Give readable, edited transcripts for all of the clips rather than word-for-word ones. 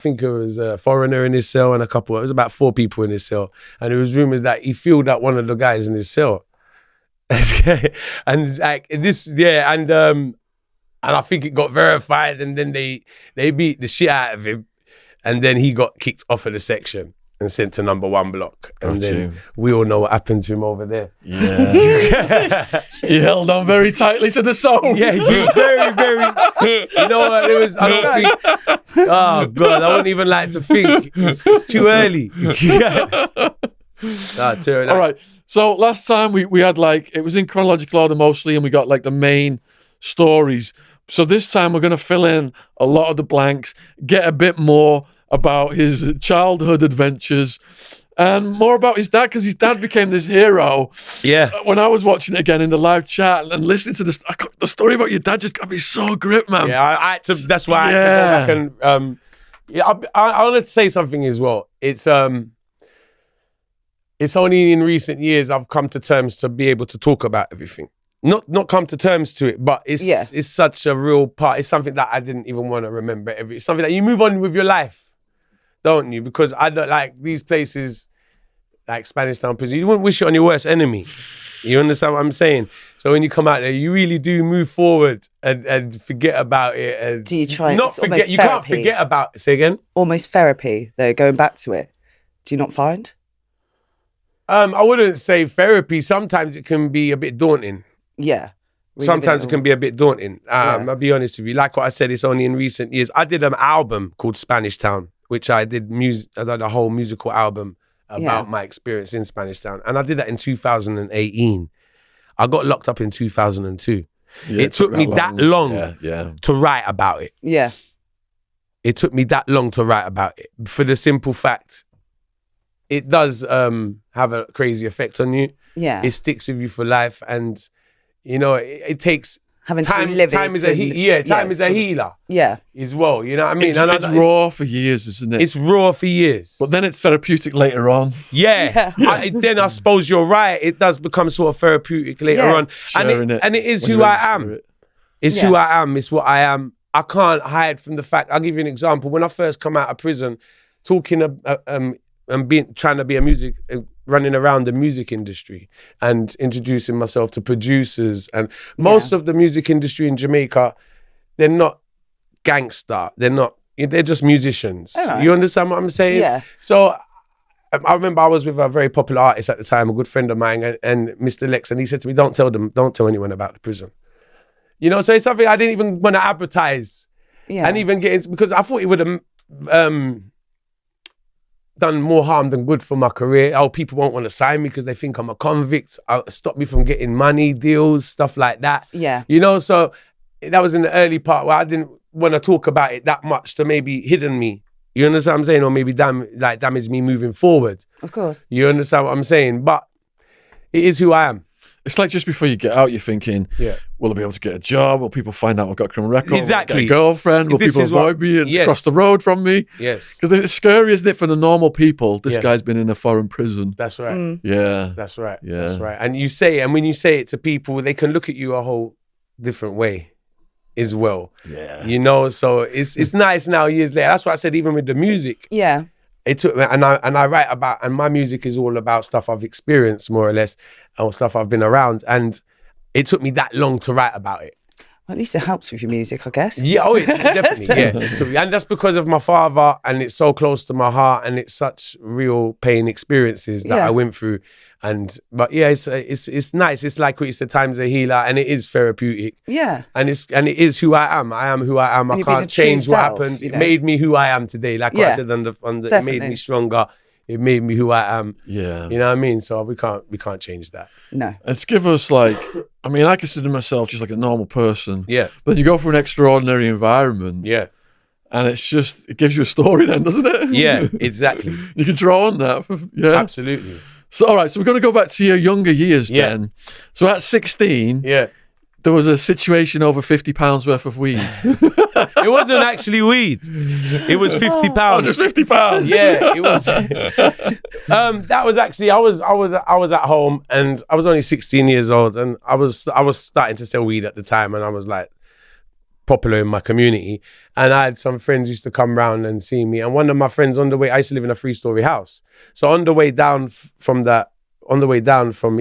think it was a foreigner in his cell and it was about 4 people in his cell. And it was rumors that he filled up one of the guys in his cell. And like this, and I think it got verified, and then they beat the shit out of him, and then he got kicked off of the section and sent to number 1 block. And then we all know what happened to him over there. Yeah. He held on very tightly to the song. Yeah, he very, very, you know what it was, I don't think, oh God, I wouldn't even like to think. It's too early. All right. So last time we had like, it was in chronological order mostly, and we got like the main stories. So this time we're going to fill in a lot of the blanks, get a bit more about his childhood adventures and more about his dad, because his dad became this hero. Yeah. When I was watching it again in the live chat and listening to the story about your dad just got me so gripped, man. Yeah, I had to, that's why I had to go back and, I wanted to say something as well. It's only in recent years I've come to terms to be able to talk about everything. Not come to terms to it, but it's such a real part. It's something that I didn't even want to remember. It's something that you move on with your life, don't you? Because I don't like these places like Spanish Town Prison. You wouldn't wish it on your worst enemy. You understand what I'm saying? So when you come out there, you really do move forward and forget about it. And do you try not forget? You can't forget about it. Say again? Almost therapy, though, going back to it. Do you not find? I wouldn't say therapy. Sometimes it can be a bit daunting. Yeah. Sometimes it can be a bit daunting. I'll be honest with you. Like what I said, it's only in recent years. I did an album called Spanish Town, which I did a whole musical album about my experience in Spanish Town. And I did that in 2018. I got locked up in 2002. Yeah, it took me that long to write about it. Yeah. It took me that long to write about it. For the simple fact, it does have a crazy effect on you. Yeah. It sticks with you for life. And you know, it takes having time. To live time it is a time is a healer. Yeah, as well. You know what I mean? It's raw for years, isn't it? It's raw for years, but then it's therapeutic later on. Yeah. Then I suppose you're right. It does become sort of therapeutic later on, and it is who I am. It's who I am. It's what I am. I can't hide from the fact. I'll give you an example. When I first come out of prison, talking and trying to be running around the music industry and introducing myself to producers, and most of the music industry in Jamaica, they're not gangster. They're just musicians. Right. You understand what I'm saying? Yeah. So I remember I was with a very popular artist at the time, a good friend of mine, and Mr. Lex, and he said to me, don't tell anyone about the prison. You know, so it's something I didn't even want to advertise and even get into, because I thought it would have done more harm than good for my career. Oh, people won't want to sign me because they think I'm a convict. Stop me from getting money deals, stuff like that. Yeah. You know, so that was in the early part where I didn't want to talk about it that much to maybe hidden me. You understand what I'm saying? Or maybe damage me moving forward. Of course. You understand what I'm saying? But it is who I am. It's like just before you get out, you're thinking, will I be able to get a job? Will people find out I've got a criminal record? Exactly. Will I get a girlfriend? Will people avoid me and cross the road from me? Yes. Because it's scary, isn't it, for the normal people? This guy's been in a foreign prison. That's right. Yeah. That's right. Yeah. That's right. And when you say it to people, they can look at you a whole different way as well. Yeah. You know, so it's nice now years later. That's what I said, even with the music. Yeah. It took me, and I write about, and my music is all about stuff I've experienced more or less, or stuff I've been around, and it took me that long to write about it. Well, at least it helps with your music, I guess. Yeah, definitely, and that's because of my father, and it's so close to my heart, and it's such real pain experiences that I went through. But it's nice. It's like what you said, time's a healer, and it is therapeutic. Yeah. And it is who I am. I am who I am. I can't change what happened. It made me who I am today. Like I said it made me stronger. It made me who I am. Yeah. You know what I mean? So we can't change that. No. It's give us I consider myself just like a normal person. Yeah. But you go for an extraordinary environment. Yeah. And it gives you a story then, doesn't it? Yeah, exactly. You can draw on that. Yeah. Absolutely. So, all right, so we're going to go back to your younger years then. So at 16, there was a situation over £50 worth of weed. It wasn't actually weed. It was £50. Oh, just £50. Yeah, it was. That was actually, I was at home, and I was only 16 years old, and I was starting to sell weed at the time, and I was like popular in my community. And I had some friends used to come round and see me. And one of my friends on the way, I used to live in a 3-story house. So on the way down he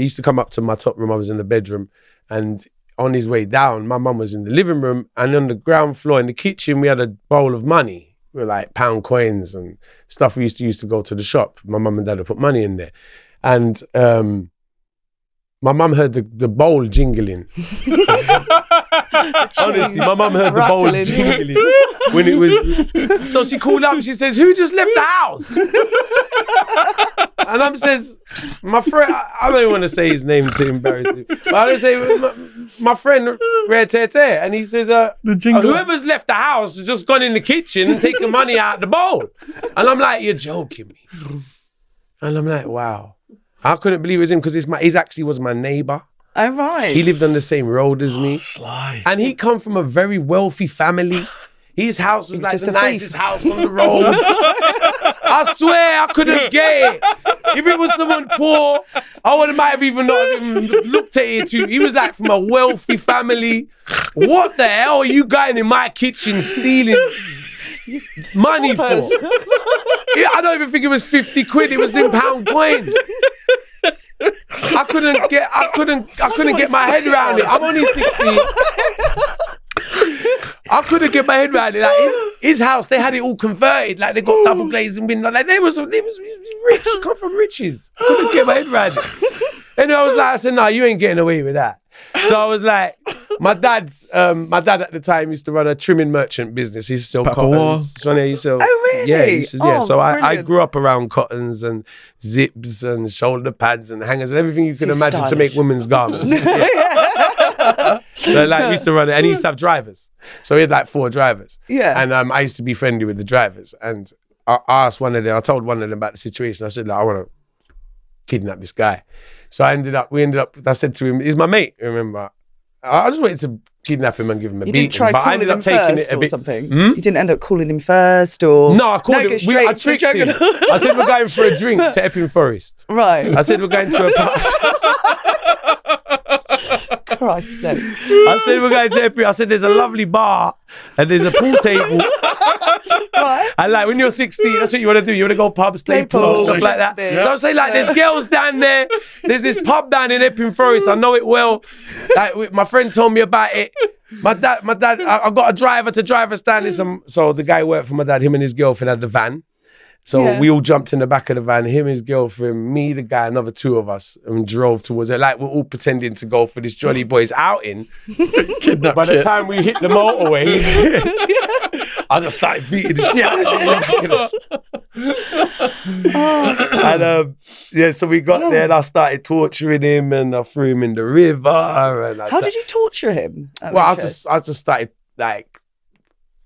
used to come up to my top room. I was in the bedroom. And on his way down, my mum was in the living room. And on the ground floor in the kitchen, we had a bowl of money with like pound coins and stuff we used to use to go to the shop. My mum and dad would put money in there. And my mum heard the bowl jingling. Honestly, my mum heard the bowl jingling when it was. So she called up and she says, "Who just left the house?" And I says, "My friend." I don't even want to say his name to embarrass him, but I say, "My friend Red Tete," and he says, "Whoever's left the house has just gone in the kitchen and taken money out of the bowl." And I'm like, "You're joking me." And I'm like, "Wow." I couldn't believe it was him because he actually was my neighbour. Oh, right. He lived on the same road as me. Slice. And he come from a very wealthy family. His house was like the nicest house on the road. I swear I couldn't get it. If it was someone poor, I might have even not even looked at it too. He was like from a wealthy family. What the hell are you going in my kitchen stealing money for? I don't even think it was 50 quid. It was in pound coins. I couldn't get my head around it. I'm only 16. I couldn't get my head around it. Like his house, they had it all converted. Like they got double glazing windows. Like they was rich. Come from riches. I couldn't get my head around it. And I said, "No, you ain't getting away with that." So I was like, my dad at the time used to run a trimming merchant business. He used to sell cottons. Oh, really? Yeah, So I brilliant. grew up around cottons and zips and shoulder pads and hangers and everything you can imagine to make women's garments. So like we used to run it, and he used to have drivers. So he had like 4 drivers. Yeah. And I used to be friendly with the drivers. And I asked one of them, I told one of them about the situation. I said, like, I want to kidnap this guy. So I said to him, he's my mate, remember? I just wanted to kidnap him and give him a beating. You didn't try calling him first or something? You didn't end up calling him first or? No, I called him. I tricked him. I said we're going for a drink to Epping Forest. Right. I said we're going to a party. Christ's sake. I said we're going to Epping. I said there's a lovely bar and there's a pool table. Right. And like when you're 16, that's what you want to do. You want to go pubs, play pool, stuff like that. So I say like there's girls down there. There's this pub down in Epping Forest. I know it well. Like my friend told me about it. My dad. I got a driver to drive us down this. So the guy worked for my dad. Him and his girlfriend had the van. So we all jumped in the back of the van, him, his girlfriend, me, the guy, another 2 of us, and drove towards it. Like we're all pretending to go for this Jolly Boys outing. By the time we hit the motorway, I just started beating the shit out of him. And so we got there and I started torturing him and I threw him in the river. And How did you torture him? Well, I just started like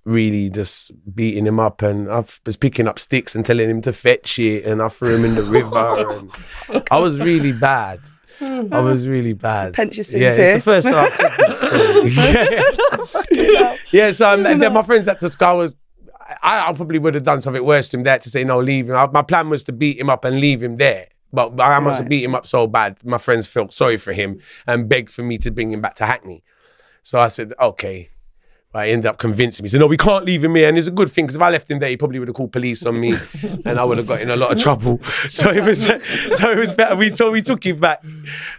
really just beating him up, and I was picking up sticks and telling him to fetch it, and I threw him in the river. And I was really bad. Pinch your sins It's here. the first time I've said this story. Yeah, so and then my friends at Tuggawar I probably would have done something worse to him there to say, no, leave him. My plan was to beat him up and leave him there. But I must have beat him up so bad, my friends felt sorry for him and begged for me to bring him back to Hackney. So I said, okay. I ended up convincing me. He said, no, we can't leave him here. And it's a good thing, because if I left him there, he probably would have called police on me and I would have got in a lot of trouble. So it was better. We took him back.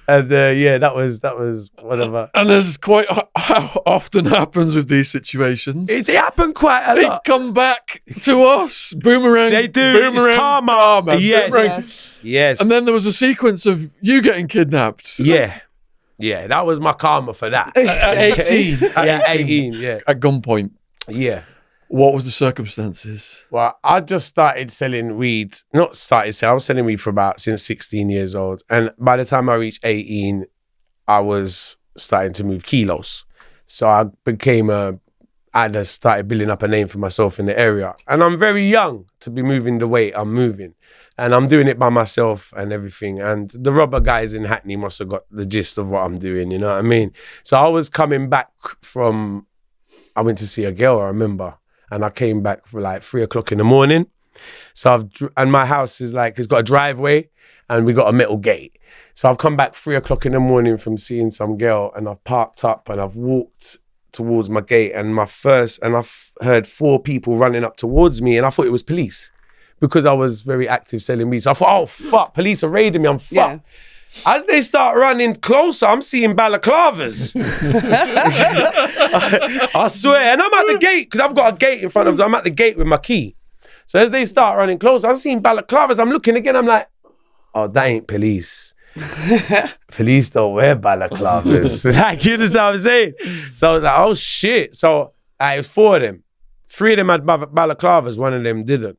And that was whatever. And as quite how often happens with these situations. It happened quite a lot. They come back to us. Boomerang. They do. Boomerang. It's karma. Yes. And then there was a sequence of you getting kidnapped. Yeah, that was my karma for that. At 18. At 18, yeah. At gunpoint. Yeah. What was the circumstances? Well, I just started selling weed. I was selling weed since 16 years old. And by the time I reached 18, I was starting to move kilos. So I started building up a name for myself in the area. And I'm very young to be moving the weight I'm moving. And I'm doing it by myself and everything. And the robber guys in Hackney must have got the gist of what I'm doing, you know what I mean? So I was coming back I went to see a girl, I remember. And I came back for like 3 o'clock in the morning. So and my house is like, it's got a driveway and we got a metal gate. So I've come back 3 o'clock in the morning from seeing some girl, and I've parked up and I've walked towards my gate, and I heard 4 people running up towards me, and I thought it was police because I was very active selling weed. So I thought, oh fuck, police are raiding me, I'm fucked. Yeah. As they start running closer, I'm seeing balaclavas. I swear. And I'm at the gate, because I've got a gate in front of me. I'm at the gate with my key. So as they start running closer, I'm seeing balaclavas. I'm looking again, I'm like, oh, that ain't police. Police don't wear balaclavas. Like, you understand what I'm saying? So I was like, oh shit. So it was 4 of them. 3 of them had balaclavas, 1 of them didn't.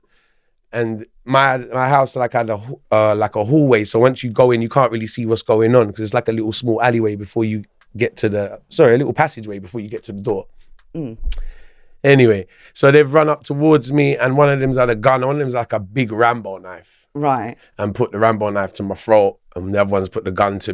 And my house had a hallway, so once you go in, you can't really see what's going on because it's like a little small alleyway before you get to a little passageway before you get to the door. Anyway, so they've run up towards me, and one of them's had a gun, one of them's like a big Rambo knife. Right. And put the Rambo knife to my throat, and the other one's put the gun to me.